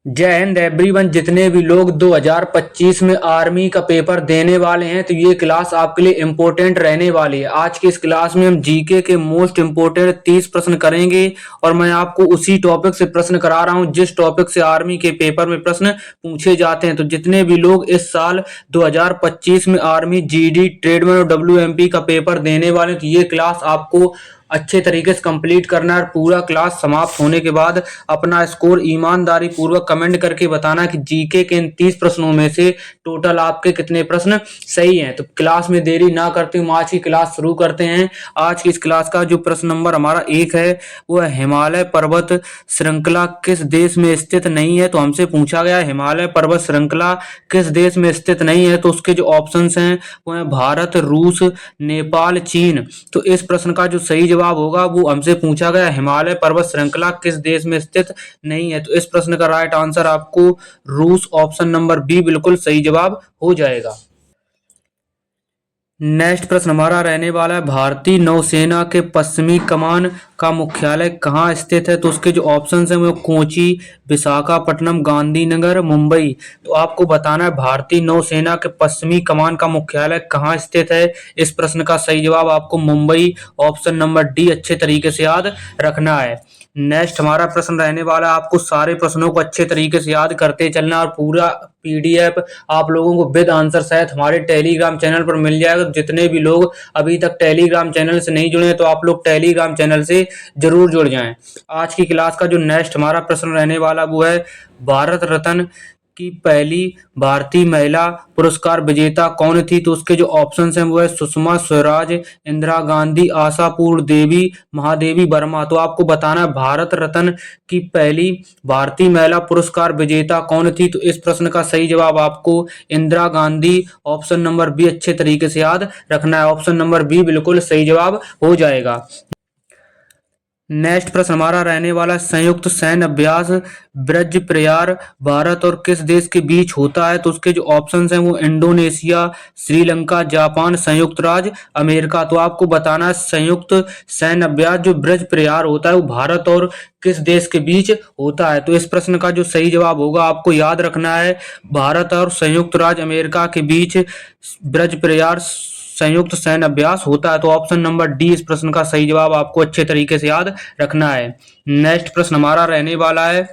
जय हिंद एवरीवन। जितने भी लोग 2025 में आर्मी का पेपर देने वाले हैं तो ये क्लास आपके लिए इम्पोर्टेंट रहने वाली है। आज की इस क्लास में हम जीके के मोस्ट इम्पोर्टेंट 30 प्रश्न करेंगे और मैं आपको उसी टॉपिक से प्रश्न करा रहा हूं जिस टॉपिक से आर्मी के पेपर में प्रश्न पूछे जाते हैं। तो जितने भी लोग इस साल 2025 में आर्मी जीडी ट्रेडमैन और डब्ल्यूएमपी का पेपर देने वाले हैं तो ये क्लास आपको अच्छे तरीके से कंप्लीट करना है और पूरा क्लास समाप्त होने के बाद अपना स्कोर ईमानदारी पूर्वक कमेंट करके बताना कि जीके के इन 30 प्रश्नों में से टोटल आपके कितने प्रश्न सही हैं। तो क्लास में देरी ना करते हुए आज की क्लास शुरू करते हैं। आज की इस क्लास का जो प्रश्न नंबर हमारा 1 है वो है हिमालय पर्वत श्रृंखला किस देश में स्थित नहीं है। तो हमसे पूछा गया हिमालय पर्वत श्रृंखला किस देश में स्थित नहीं है, तो उसके जो ऑप्शंस हैं वो है भारत, रूस, नेपाल, चीन। तो इस प्रश्न का जो सही जवाब होगा वो हमसे पूछा गया हिमालय पर्वत श्रृंखला किस देश में स्थित नहीं है। तो इस प्रश्न का राइट आंसर आपको रूस, ऑप्शन नंबर बी बिल्कुल सही जवाब हो जाएगा। नेक्स्ट प्रश्न हमारा रहने वाला है भारतीय नौसेना के पश्चिमी कमान का मुख्यालय कहाँ स्थित है। तो उसके जो ऑप्शंस हैं वो कोची, विशाखापट्टनम, गांधीनगर, मुंबई। तो आपको बताना है भारतीय नौसेना के पश्चिमी कमान का मुख्यालय कहाँ स्थित है। इस प्रश्न का सही जवाब आपको मुंबई, ऑप्शन नंबर डी अच्छे तरीके से याद रखना है। नेक्स्ट हमारा प्रश्न रहने वाला है, आपको सारे प्रश्नों को अच्छे तरीके से याद करते चलना और पूरा पीडीएफ आप लोगों को विद आंसर सहित हमारे टेलीग्राम चैनल पर मिल जाएगा। तो जितने भी लोग अभी तक टेलीग्राम चैनल से नहीं जुड़े हैं तो आप लोग टेलीग्राम चैनल से जरूर जुड़ जाएं। आज की क्लास का जो नेक्स्ट हमारा प्रश्न रहने वाला वो है भारत रत्न की पहली भारतीय महिला पुरस्कार विजेता कौन थी। तो उसके जो ऑप्शंस हैं वो है सुषमा स्वराज, इंदिरा गांधी, आशापूर्ण देवी, महादेवी वर्मा। तो आपको बताना है भारत रत्न की पहली भारतीय महिला पुरस्कार विजेता कौन थी। तो इस प्रश्न का सही जवाब आपको Indira Gandhi, option number B अच्छे तरीके से याद रखना है। ऑप्शन नंबर बी बिल्कुल सही जवाब हो जाएगा। नेक्स्ट प्रश्न हमारा रहने वाला संयुक्त सैन्य अभ्यास ब्रज प्रयार भारत और किस देश के बीच होता है। तो उसके जो ऑप्शंस हैं वो इंडोनेशिया, श्रीलंका, जापान, संयुक्त राज्य अमेरिका। तो आपको बताना है संयुक्त सैन्य अभ्यास जो ब्रज प्रयार होता है वो भारत और किस देश के बीच होता है। तो इस प्रश्न का जो सही जवाब होगा आपको याद रखना है भारत और संयुक्त राज्य अमेरिका के बीच ब्रज प्रयार संयुक्त सैन्य अभ्यास होता है। तो ऑप्शन नंबर डी इस प्रश्न का सही जवाब आपको अच्छे तरीके से याद रखना है। नेक्स्ट प्रश्न हमारा रहने वाला है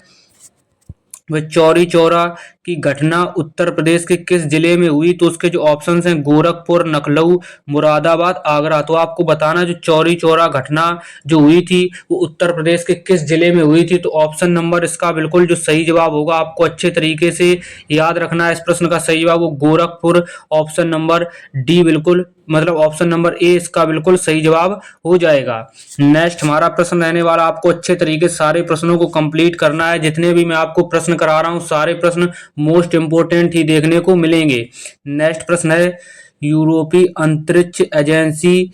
वह चौरी चौरा की घटना उत्तर प्रदेश के किस जिले में हुई। तो उसके जो ऑप्शंस हैं गोरखपुर, लखनऊ, मुरादाबाद, आगरा। तो आपको बताना जो चौरी चौरा घटना जो हुई थी वो उत्तर प्रदेश के किस जिले में हुई थी। तो ऑप्शन नंबर इसका बिल्कुल जो सही जवाब होगा आपको अच्छे तरीके से याद रखना है। इस प्रश्न का सही जवाब वो गोरखपुर, ऑप्शन नंबर डी बिल्कुल मतलब ऑप्शन नंबर ए इसका बिल्कुल सही जवाब हो जाएगा। नेक्स्ट हमारा प्रश्न रहने वाला, आपको अच्छे तरीके से सारे प्रश्नों को कंप्लीट करना है। जितने भी मैं आपको प्रश्न करा रहा हूं सारे प्रश्न मोस्ट इंपोर्टेंट ही देखने को मिलेंगे। नेक्स्ट प्रश्न है यूरोपीय अंतरिक्ष एजेंसी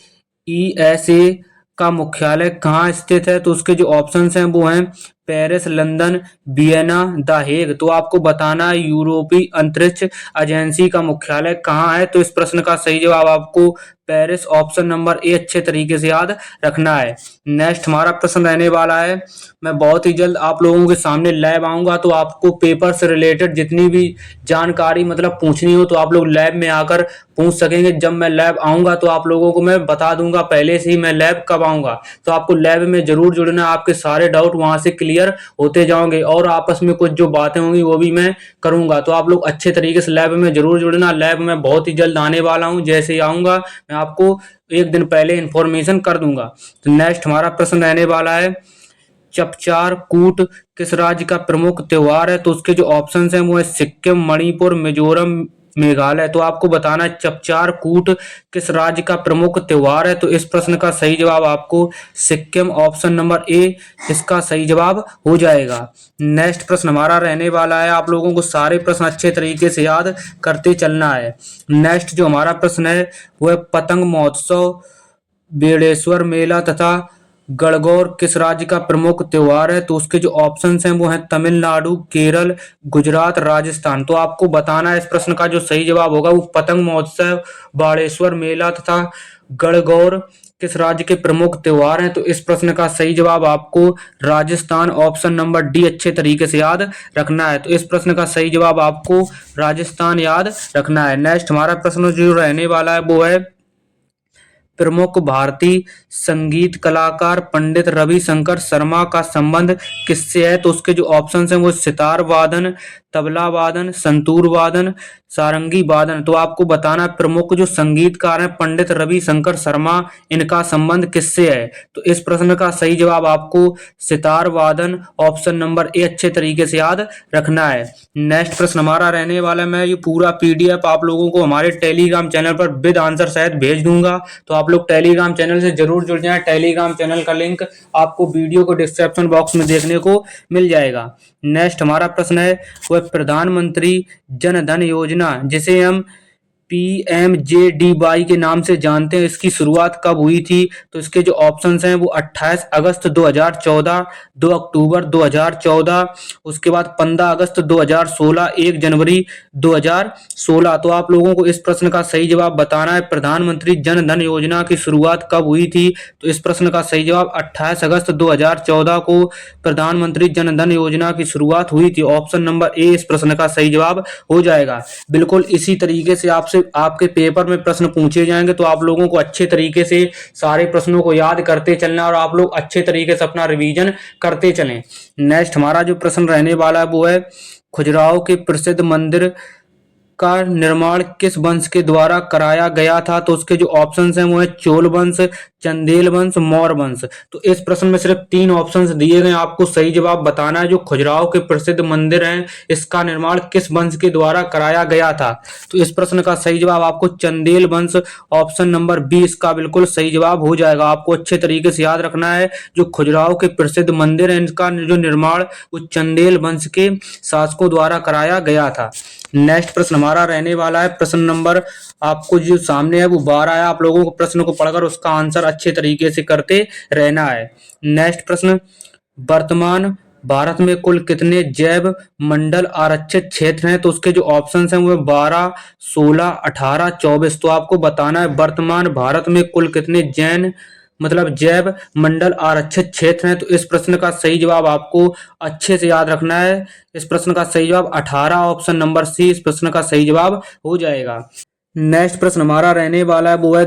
ईएसए का मुख्यालय कहाँ स्थित है। तो उसके जो ऑप्शंस हैं वो हैं Paris, London, Vienna, the Hague. तो आपको बताना है यूरोपीय अंतरिक्ष एजेंसी का मुख्यालय कहाँ है। तो इस प्रश्न का सही जवाब आपको पेरिस, ऑप्शन नंबर ए अच्छे तरीके से याद रखना है। नेक्स्ट हमारा प्रश्न रहने वाला है, मैं बहुत ही जल्द आप लोगों के सामने लैब आऊंगा तो आपको पेपर से रिलेटेड जितनी भी जानकारी मतलब पूछनी हो तो आप लोग लैब में आकर पूछ सकेंगे। जब मैं लैब आऊंगा तो आप लोगों को मैं बता दूंगा पहले से ही मैं लैब कब आऊंगा। तो आपको लैब में जरूर जुड़ना, आपके सारे डाउट वहां से क्लियर होते जाओगे और आपस में कुछ जो बातें होंगी वो भी मैं करूंगा। तो आप लोग अच्छे तरीके से लैब में जरूर जुड़ना। लैब में बहुत ही जल्द आने वाला हूं, जैसे ही आऊंगा मैं आपको एक दिन पहले इंफॉर्मेशन कर दूंगा। तो नेक्स्ट हमारा प्रश्न रहने वाला है चपचार कूट किस राज्य का प्रमुख त्योहार है। तो उसके जो ऑप्शंस हैं वो है सिक्किम, मणिपुर, मिजोरम, मेघालय। तो आपको बताना है चपचार कूट किस राज्य का प्रमुख त्योहार है। तो इस प्रश्न का सही जवाब आपको सिक्किम, ऑप्शन नंबर ए इसका सही जवाब हो जाएगा। नेक्स्ट प्रश्न हमारा रहने वाला है, आप लोगों को सारे प्रश्न अच्छे तरीके से याद करते चलना है। नेक्स्ट जो हमारा प्रश्न है वो है पतंग महोत्सव, बेड़ेश्वर मेला तथा गणगौर किस राज्य का प्रमुख त्योहार है। तो उसके जो ऑप्शंस हैं वो हैं तमिलनाडु, केरल, गुजरात, राजस्थान। तो आपको बताना है इस प्रश्न का जो सही जवाब होगा वो पतंग महोत्सव, बाड़ेश्वर मेला तथा गणगौर किस राज्य के प्रमुख त्योहार हैं? तो इस प्रश्न का सही जवाब आपको राजस्थान, ऑप्शन नंबर डी अच्छे तरीके से याद रखना है। तो इस प्रश्न का सही जवाब आपको राजस्थान याद रखना है। नेक्स्ट हमारा प्रश्न जो रहने वाला है वो है, प्रमुख भारतीय संगीत कलाकार पंडित रविशंकर शर्मा का संबंध किससे है? तो उसके जो ऑप्शन हैं वो सितार वादन, तबला वादन, संतूर वादन, सारंगी वादन। तो आपको बताना है प्रमुख जो संगीतकार हैं पंडित रविशंकर शर्मा, इनका संबंध किससे है? तो इस प्रश्न का सही जवाब आपको सितार वादन, ऑप्शन नंबर ए अच्छे तरीके से याद रखना है। नेक्स्ट प्रश्न हमारा रहने वाला है, मैं ये पूरा पीडीएफ आप लोगों को हमारे टेलीग्राम चैनल पर विद आंसर सहित भेज दूंगा, तो आप लोग टेलीग्राम चैनल से जरूर जुड़ जाएं। टेलीग्राम चैनल का लिंक आपको वीडियो को डिस्क्रिप्शन बॉक्स में देखने को मिल जाएगा। नेक्स्ट हमारा प्रश्न है वह प्रधानमंत्री जन धन योजना जिसे हम पीएमजेडीवाई के नाम से जानते हैं, इसकी शुरुआत कब हुई थी? तो इसके जो ऑप्शंस हैं वो 28 अगस्त 2014, 2 अक्टूबर 2014, उसके बाद 15 अगस्त 2016, 1 जनवरी 2016। तो आप लोगों को इस प्रश्न का सही जवाब बताना है प्रधानमंत्री जन धन योजना की शुरुआत कब हुई थी? तो इस प्रश्न का सही जवाब 28 अगस्त 2014 को प्रधानमंत्री जन धन योजना की शुरुआत हुई थी। ऑप्शन नंबर ए इस प्रश्न का सही जवाब हो जाएगा। बिल्कुल इसी तरीके से आपसे आपके पेपर में प्रश्न पूछे जाएंगे, तो आप लोगों को अच्छे तरीके से सारे प्रश्नों को याद करते चलना और आप लोग अच्छे तरीके से अपना रिवीजन करते चलें। नेक्स्ट हमारा जो प्रश्न रहने वाला है वो है, खजुराहो के प्रसिद्ध मंदिर का निर्माण किस वंश के द्वारा कराया गया था? तो उसके जो ऑप्शंस हैं वो है चोल वंश, चंदेल वंश, मौर्य वंश। तो इस प्रश्न में सिर्फ 3 ऑप्शंस दिए गए, आपको सही जवाब बताना है। जो खजुराहो के प्रसिद्ध मंदिर हैं इसका निर्माण किस वंश के द्वारा कराया गया था? तो इस प्रश्न का सही जवाब आपको चंदेल वंश, ऑप्शन नंबर बी इसका बिल्कुल सही जवाब हो जाएगा। आपको अच्छे तरीके से याद रखना है जो खजुराहो के प्रसिद्ध मंदिर हैं इनका जो निर्माण वो चंदेल वंश के शासकों द्वारा कराया गया था। नेक्स्ट प्रश्न हमारा रहने वाला है, प्रश्न नंबर आपको जो सामने है वो 12 है। आप लोगों को प्रश्न को पढ़कर उसका आंसर अच्छे तरीके से करते रहना है। नेक्स्ट प्रश्न, वर्तमान भारत में कुल कितने जैव मंडल आरक्षित क्षेत्र हैं? तो उसके जो ऑप्शंस हैं वो 12, 16, 18, 24। तो आपको बताना है वर्तमान भारत में कुल कितने जैव मंडल आरक्षित क्षेत्र हैं। तो इस प्रश्न का सही जवाब आपको अच्छे से याद रखना है। इस प्रश्न का सही जवाब 18, ऑप्शन नंबर सी इस प्रश्न का सही जवाब हो जाएगा। नेक्स्ट प्रश्न हमारा रहने वाला है वो है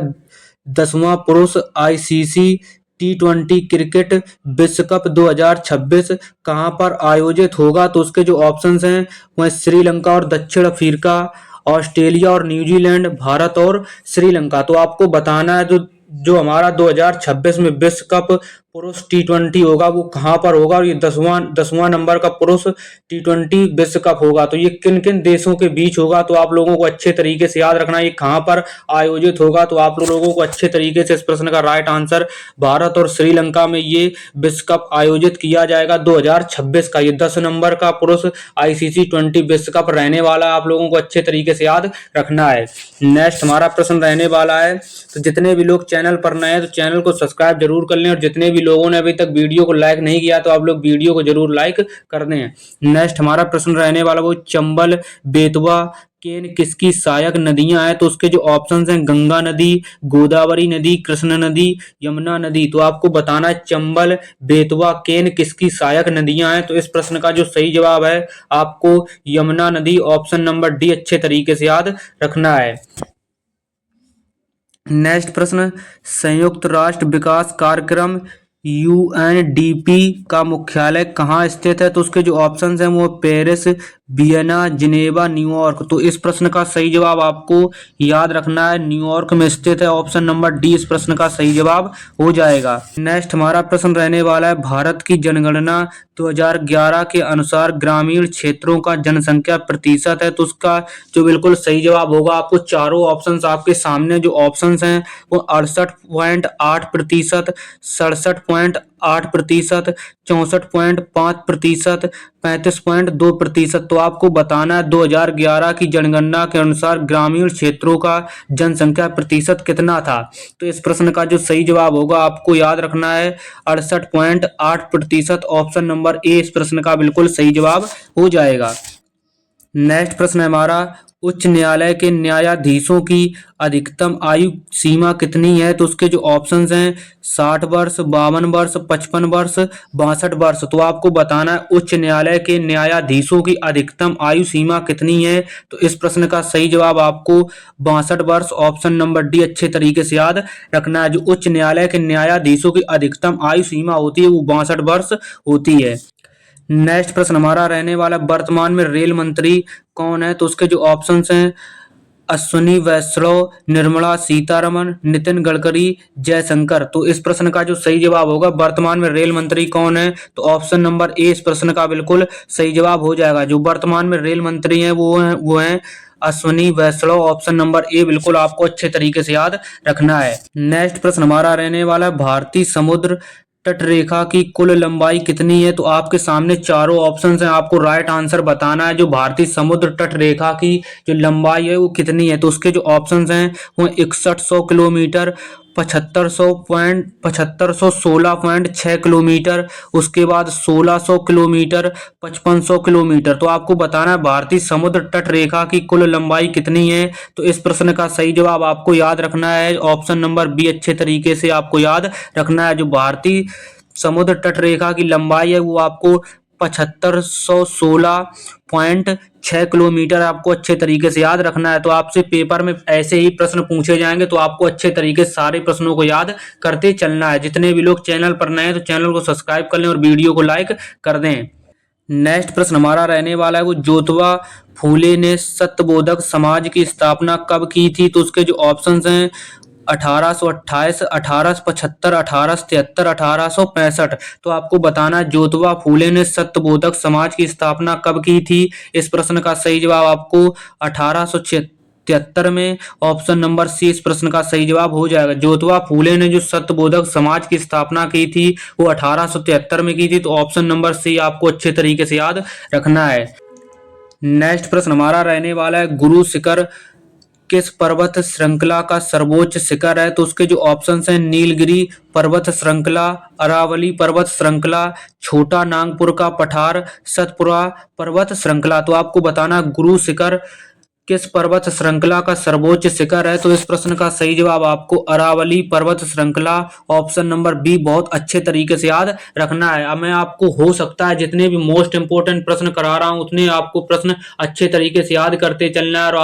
10वां पुरुष आईसीसी T20 क्रिकेट विश्व कप 2026 कहां पर आयोजित होगा? तो उसके जो ऑप्शंस हैं वह श्रीलंका और दक्षिण अफ्रीका, ऑस्ट्रेलिया और न्यूजीलैंड, भारत और श्रीलंका। तो आपको बताना है जो जो हमारा 2026 में विश्व कप पुरुष T20 होगा वो कहां पर होगा, और ये 10वां नंबर का पुरुष T20 विश्व कप होगा। तो ये किन किन देशों के बीच होगा? तो आप लोगों को अच्छे तरीके से याद रखना है ये कहां पर आयोजित होगा। तो आप लोगों को अच्छे तरीके से इस प्रश्न का राइट आंसर, भारत और श्रीलंका में ये विश्व कप आयोजित किया जाएगा 2026 का। ये 10 नंबर का पुरुष ICC 20 विश्व कप रहने वाला है, आप लोगों को अच्छे तरीके से याद रखना है। नेक्स्ट हमारा प्रश्न रहने वाला है, तो जितने भी लोग चैनल पर नए हैं तो चैनल को सब्सक्राइब जरूर कर लें, और जितने भी लोगों ने अभी तक वीडियो को लाइक नहीं किया तो आप लोग वीडियो को जरूर लाइक कर दें। नेक्स्ट हमारा प्रश्न रहने वाला वो चंबल, बेतवा, केन किसकी सहायक नदियां हैं? तो उसके जो ऑप्शंस हैं गंगा नदी, गोदावरी नदी, कृष्ण नदी, यमुना नदी। तो आपको बताना है चंबल, बेतवा, केन किसकी सहायक नदियां हैं? तो इस प्रश्न का जो सही जवाब है आपको यमुना नदी, ऑप्शन नंबर डी अच्छे तरीके से याद रखना है। नेक्स्ट प्रश्न, संयुक्त राष्ट्र विकास कार्यक्रम UNDP का मुख्यालय कहाँ स्थित है? तो उसके जो ऑप्शंस हैं वो पेरिस, वियना, जिनेवा, न्यूयॉर्क। तो इस प्रश्न का सही जवाब आपको याद रखना है न्यूयॉर्क में स्थित है, ऑप्शन नंबर डी इस प्रश्न का सही जवाब हो जाएगा। नेक्स्ट हमारा प्रश्न रहने वाला है, भारत की जनगणना 2011 के अनुसार ग्रामीण क्षेत्रों का जनसंख्या प्रतिशत है। तो उसका जो बिल्कुल सही जवाब होगा, आपको चारों ऑप्शंस आपके सामने जो ऑप्शंस हैं वो 68.8%, 67.8%, 64.5%, 35.2%। तो आपको बताना है 2011 की जनगणना के अनुसार ग्रामीण क्षेत्रों का जनसंख्या प्रतिशत कितना था? तो इस प्रश्न का जो सही जवाब होगा आपको याद रखना है 68.8%, ऑप्शन नंबर ए इस प्रश्न का बिल्कुल सही जवाब हो जाएगा। नेक्स्ट प्रश्न है हमारा, उच्च न्यायालय के न्यायाधीशों की अधिकतम आयु सीमा कितनी है? तो उसके जो ऑप्शंस हैं 60 वर्ष, 52 वर्ष, 55 वर्ष, 62 वर्ष। तो आपको बताना है उच्च न्यायालय के न्यायाधीशों की अधिकतम आयु सीमा कितनी है? तो इस प्रश्न का सही जवाब आपको 62 वर्ष, ऑप्शन नंबर डी अच्छे तरीके से याद रखना है। जो उच्च न्यायालय के न्यायाधीशों की अधिकतम आयु सीमा होती है वो 62 वर्ष होती है। नेक्स्ट प्रश्न हमारा रहने वाला, वर्तमान में रेल मंत्री कौन है? तो उसके जो ऑप्शंस हैं अश्विनी वैष्णव, निर्मला सीतारमण, नितिन गडकरी, जयशंकर। तो इस प्रश्न का जो सही जवाब होगा, वर्तमान में रेल मंत्री कौन है? तो ऑप्शन नंबर ए इस प्रश्न का बिल्कुल सही जवाब हो जाएगा। जो वर्तमान में रेल मंत्री हैं वो हैं अश्विनी वैष्णव। ऑप्शन नंबर ए बिल्कुल आपको अच्छे तरीके से याद रखना है। नेक्स्ट प्रश्न हमारा रहने वाला है, भारतीय समुद्र तट रेखा की कुल लंबाई कितनी है? तो आपके सामने चारों ऑप्शंस हैं, आपको राइट आंसर बताना है। जो भारतीय समुद्र तट रेखा की जो लंबाई है वो कितनी है? तो उसके जो ऑप्शंस हैं वो 6100 किलोमीटर, 7516.6 किलोमीटर, उसके बाद 1600 किलोमीटर, 5500 किलोमीटर। तो आपको बताना है भारतीय समुद्र तट रेखा की कुल लंबाई कितनी है। तो इस प्रश्न का सही जवाब आपको याद रखना है, ऑप्शन नंबर बी अच्छे तरीके से आपको याद रखना है। जो भारतीय समुद्र तट रेखा की लंबाई है वो आपको 7516.6 किलोमीटर आपको अच्छे तरीके से याद रखना है। तो आपसे पेपर में ऐसे ही प्रश्न पूछे जाएंगे, तो आपको अच्छे तरीके से सारे प्रश्नों को याद करते चलना है। जितने भी लोग चैनल पर नए हैं तो चैनल को सब्सक्राइब कर लें और वीडियो को लाइक कर दें। नेक्स्ट प्रश्न हमारा रहने वाला है, वो ज्योतिबा फूले ने सत्यबोधक समाज की स्थापना कब की थी? तो उसके जो ऑप्शंस हैं 1828, 1875, 1873, 1865। तो आपको बताना है ज्योतिबा फूले ने सत्यबोधक समाज की स्थापना कब की थी। इस प्रश्न का सही जवाब आपको 1873 में, ऑप्शन नंबर सी इस प्रश्न का सही जवाब हो जाएगा। ज्योतिबा फूले ने जो सत्यबोधक समाज की स्थापना की थी वो 1873 में की थी। तो ऑप्शन नंबर सी आपको अच्छे तरीके से याद रखना है। नेक्स्ट प्रश्न हमारा रहने वाला है, गुरु शिखर किस पर्वत श्रृंखला का सर्वोच्च शिखर है? तो उसके जो ऑप्शंस हैं नीलगिरी पर्वत श्रृंखला, अरावली पर्वत श्रृंखला, छोटा नागपुर का पठार, सतपुरा पर्वत श्रृंखला। तो आपको बताना गुरु शिखर किस पर्वत श्रृंखला का सर्वोच्च शिखर है। तो इस प्रश्न का सही जवाब आपको अरावली पर्वत श्रृंखला, ऑप्शन नंबर बी बहुत अच्छे तरीके से याद रखना है। अब मैं आपको हो सकता है जितने भी मोस्ट इंपोर्टेंट प्रश्न करा रहा हूं उतने आपको प्रश्न अच्छे तरीके से याद करते चलना है, और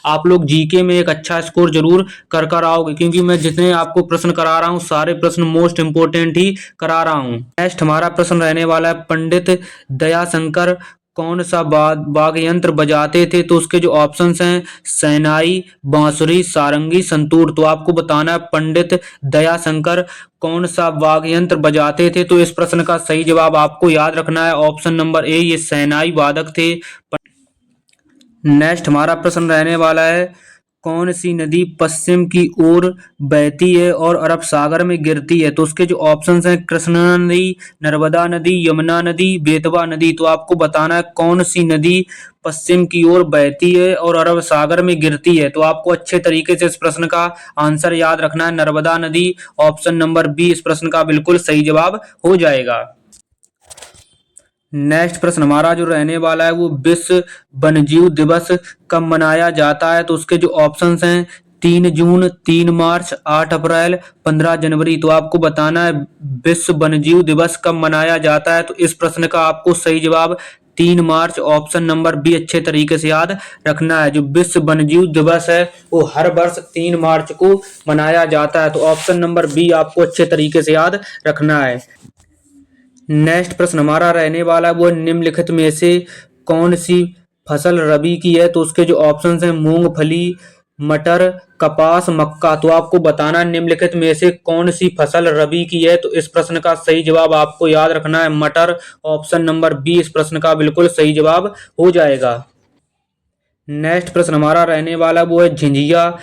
आप लोग जीके में एक अच्छा स्कोर जरूर कर आओगे, क्योंकि मैं जितने आपको प्रश्न करा रहा हूँ सारे प्रश्न मोस्ट इंपोर्टेंट ही करा रहा हूँ। नेक्स्ट हमारा प्रश्न रहने वाला है, पंडित दयाशंकर कौन सा वाद्य यंत्र बजाते थे? तो उसके जो ऑप्शंस हैं शहनाई, बांसुरी, सारंगी, संतूर। तो आपको बताना है पंडित दयाशंकर कौन सा वाद्य यंत्र बजाते थे। तो इस प्रश्न का सही जवाब आपको याद रखना है, ऑप्शन नंबर ए ये शहनाई वादक थे। नेक्स्ट हमारा प्रश्न रहने वाला है, कौन सी नदी पश्चिम की ओर बहती है और अरब सागर में गिरती है? तो उसके जो ऑप्शंस हैं कृष्णा नदी, नर्मदा नदी, यमुना नदी, बेतवा नदी। तो आपको बताना है कौन सी नदी पश्चिम की ओर बहती है और अरब सागर में गिरती है। तो आपको अच्छे तरीके से इस प्रश्न का आंसर याद रखना है, नर्मदा नदी, ऑप्शन नंबर बी इस प्रश्न का बिल्कुल सही जवाब हो जाएगा। नेक्स्ट प्रश्न हमारा जो रहने वाला है वो विश्व वन्यजीव दिवस कब मनाया जाता है? तो उसके जो ऑप्शंस हैं 3 जून, 3 मार्च, 8 अप्रैल, 15 जनवरी। तो आपको बताना है विश्व वन्यजीव दिवस कब मनाया जाता है। तो इस प्रश्न का आपको सही जवाब 3 मार्च, ऑप्शन नंबर बी अच्छे तरीके से याद रखना है। जो विश्व वन्यजीव दिवस है वो हर वर्ष 3 मार्च को मनाया जाता है। तो ऑप्शन नंबर बी आपको अच्छे तरीके से याद रखना है। नेक्स्ट प्रश्न हमारा रहने वाला है वो निम्नलिखित में से कौन सी फसल रबी की है? तो उसके जो ऑप्शंस हैं मूंगफली, मटर, कपास, मक्का। तो आपको बताना निम्नलिखित में से कौन सी फसल रबी की है। तो इस प्रश्न का सही जवाब आपको याद रखना है मटर, ऑप्शन नंबर बी इस प्रश्न का बिल्कुल सही जवाब हो जाएगा। नेक्स्ट प्रश्न हमारा रहने वाला वो है झिंझिया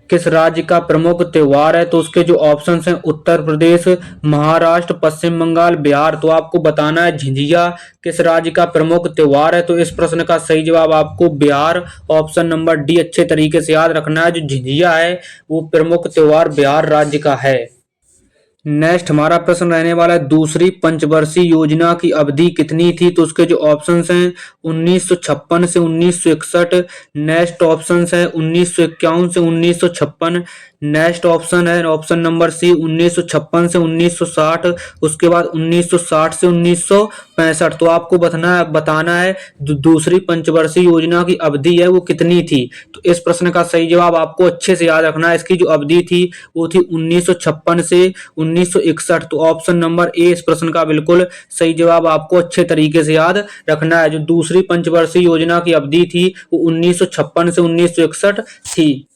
किस राज्य का प्रमुख त्योहार है? तो उसके जो ऑप्शंस हैं उत्तर प्रदेश, महाराष्ट्र, पश्चिम बंगाल, बिहार। तो आपको बताना है झिंझिया किस राज्य का प्रमुख त्योहार है। तो इस प्रश्न का सही जवाब आपको बिहार, ऑप्शन नंबर डी अच्छे तरीके से याद रखना है। जो झिंझिया है वो प्रमुख त्योहार बिहार राज्य का है। नेक्स्ट हमारा प्रश्न रहने वाला है, दूसरी पंचवर्षीय योजना की अवधि कितनी थी? तो उसके जो ऑप्शंस हैं 1956 से 1961। नेक्स्ट ऑप्शंस है 1951 से 1956। नेक्स्ट ऑप्शन है ऑप्शन नंबर सी 1956 से 1960। उसके बाद 1960 से 1965। तो आपको बताना है दूसरी पंचवर्षीय योजना की अवधि है वो कितनी थी। तो इस प्रश्न का सही जवाब आपको अच्छे से याद रखना है। इसकी जो अवधि थी वो थी 1956 से 1961। तो ऑप्शन नंबर ए इस प्रश्न का बिल्कुल सही जवाब आपको अच्छे तरीके से याद रखना है। जो दूसरी पंचवर्षीय योजना की अवधि थी वो 1956 से 1961 थी।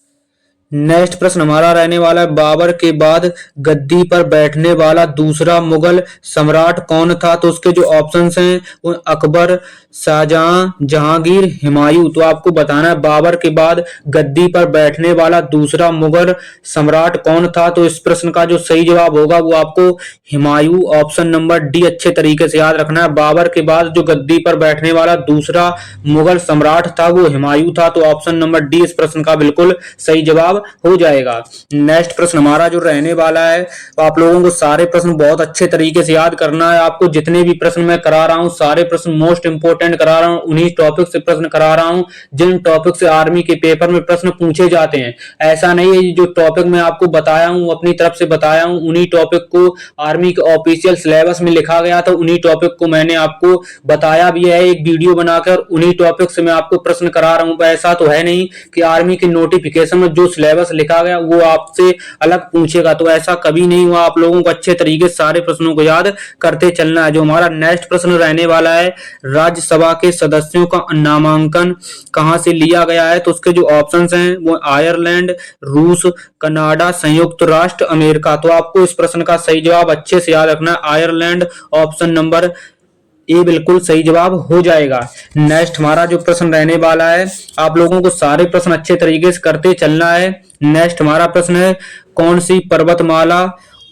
नेक्स्ट प्रश्न हमारा रहने वाला है, बाबर के बाद गद्दी पर बैठने वाला दूसरा मुगल सम्राट कौन था? तो उसके जो ऑप्शंस हैं वो अकबर, शाहजहां, जहांगीर, हुमायूं। तो आपको बताना है बाबर के बाद गद्दी पर बैठने वाला दूसरा मुगल सम्राट कौन था। तो इस प्रश्न का जो सही जवाब होगा वो आपको हुमायूं, ऑप्शन नंबर डी अच्छे तरीके से याद रखना है। बाबर के बाद जो गद्दी पर बैठने वाला दूसरा मुगल सम्राट था वो हुमायूं था। तो ऑप्शन नंबर डी इस प्रश्न का बिल्कुल सही जवाब हो जाएगा। नेक्स्ट प्रश्न हमारा जो रहने वाला है, तो आप लोगों को सारे प्रश्न बहुत अच्छे तरीके से याद करना है। आपको जितने भी प्रश्न मैं करा रहा हूं सारे प्रश्न मोस्ट इंपोर्टेंट करा रहा हूं, उन्हीं टॉपिक से प्रश्न करा रहा हूं जिन टॉपिक से आर्मी के पेपर में प्रश्न पूछे जाते हैं। ऐसा नहीं है जो टॉपिक मैं आपको बताया हूं अपनी तरफ से बताया हूं उन्हीं टॉपिक को आर्मी के ऑफिशियल सिलेबस में लिखा गया था, उन्हीं टॉपिक को मैंने आपको बताया भी है एक वीडियो बनाकर, उन्हीं टॉपिक से मैं आपको प्रश्न करा रहा हूं। ऐसा तो है नहीं कि आर्मी के नोटिफिकेशन में जो सिलेबस लिखा गया वो आपसे अलग पूछेगा, तो ऐसा कभी नहीं हुआ। आप लोगों को अच्छे तरीके से सारे प्रश्नों को याद करते चलना है। जो हमारा नेक्स्ट प्रश्न रहने वाला है, राज्यसभा के सदस्यों का नामांकन कहां से लिया गया है? तो उसके जो ऑप्शंस हैं वो आयरलैंड, रूस, कनाडा, संयुक्त राष्ट्र अमेरिका। तो आपको इस प्रश्न का सही जवाब अच्छे से याद रखना है, आयरलैंड, ऑप्शन नंबर ये बिल्कुल सही जवाब हो जाएगा। नेक्स्ट हमारा जो प्रश्न रहने वाला है, आप लोगों को सारे प्रश्न अच्छे तरीके से करते चलना है। नेक्स्ट हमारा प्रश्न है, कौन सी पर्वतमाला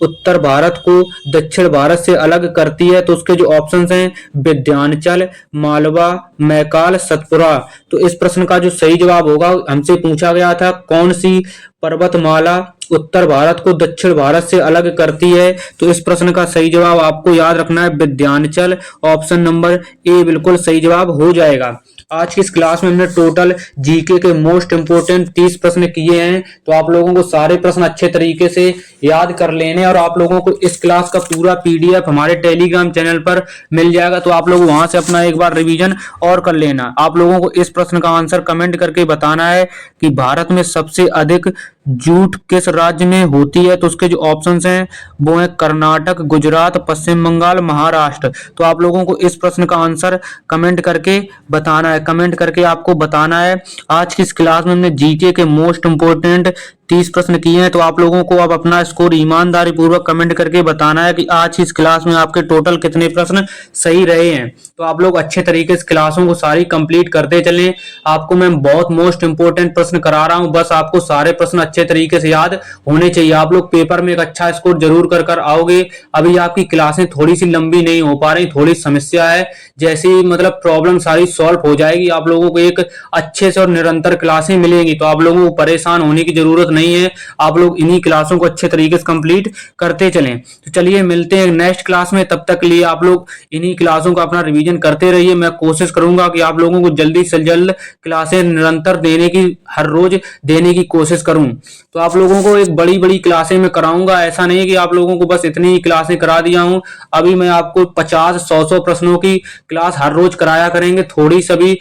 उत्तर भारत को दक्षिण भारत से अलग करती है? तो उसके जो ऑप्शंस हैं विंध्याचल, मालवा, मैकाल, सतपुरा। तो इस प्रश्न का जो सही जवाब होगा, हमसे पूछा गया था कौन सी पर्वतमाला उत्तर भारत को दक्षिण भारत से अलग करती है। तो इस प्रश्न का सही जवाब आपको याद रखना है विंध्याचल, ऑप्शन नंबर ए बिल्कुल सही जवाब हो जाएगा। आज की इस क्लास में हमने टोटल जीके के मोस्ट इंपोर्टेंट 30 प्रश्न किए हैं। तो आप लोगों को सारे प्रश्न अच्छे तरीके से याद कर लेने, और आप लोगों को इस क्लास का पूरा पीडीएफ हमारे टेलीग्राम चैनल पर मिल जाएगा। तो आप लोग वहां से अपना एक बार रिवीजन और कर लेना। आप लोगों को इस प्रश्न का आंसर कमेंट करके बताना है कि भारत में सबसे अधिक जूट किस राज्य में होती है? तो उसके जो ऑप्शंस हैं वो है कर्नाटक, गुजरात, पश्चिम बंगाल, महाराष्ट्र। तो आप लोगों को इस प्रश्न का आंसर कमेंट करके बताना है, कमेंट करके आपको बताना है। आज की इस क्लास में हमने जीके के मोस्ट इंपोर्टेंट 30 प्रश्न किए हैं। तो आप लोगों को अब अपना स्कोर ईमानदारी पूर्वक कमेंट करके बताना है कि आज की इस क्लास में आपके टोटल कितने प्रश्न सही रहे हैं। तो आप लोग अच्छे तरीके से क्लासों को सारी कंप्लीट करते चलें। आपको मैं बहुत मोस्ट इंपोर्टेंट प्रश्न करा रहा हूं, बस आपको सारे प्रश्न अच्छे तरीके से याद होने चाहिए। आप लोग पेपर में एक अच्छा स्कोर जरूर कर आओगे। अभी आपकी क्लासें थोड़ी सी लंबी नहीं हो पा रही, थोड़ी समस्या है, जैसी मतलब प्रॉब्लम सारी सॉल्व हो जाएगी, आप लोगों को एक अच्छे से और निरंतर क्लासें मिलेंगी। तो आप लोगों को परेशान होने की जरूरत नहीं है, आप लोग इन्हीं क्लासों को अच्छे तरीके से कंप्लीट करते चलें। तो चलिए मिलते हैं नेक्स्ट क्लास में, तब तक के लिए आप लोग इन्हीं क्लासों का अपना रिवीजन करते रहिए। मैं कोशिश करूंगा कि आप लोगों को जल्दी से जल्द क्लासें निरंतर देने की, हर रोज देने की कोशिश करूं। तो आप लोगों को एक बड़ी बड़ी क्लासें में कराऊंगा, ऐसा नहीं कि आप लोगों को बस इतनी ही क्लासें करा दिया हूं। अभी मैं आपको 50-100 प्रश्नों की क्लास हर रोज कराया करेंगे। थोड़ी सभी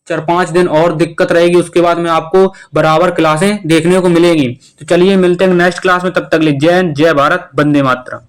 4-5 दिन और दिक्कत रहेगी, उसके बाद में आपको बराबर क्लासें देखने को मिलेंगी। तो चलिए मिलते हैं नेक्स्ट क्लास में, तब तक ले जय हिंद, जय भारत, वंदे मातरम।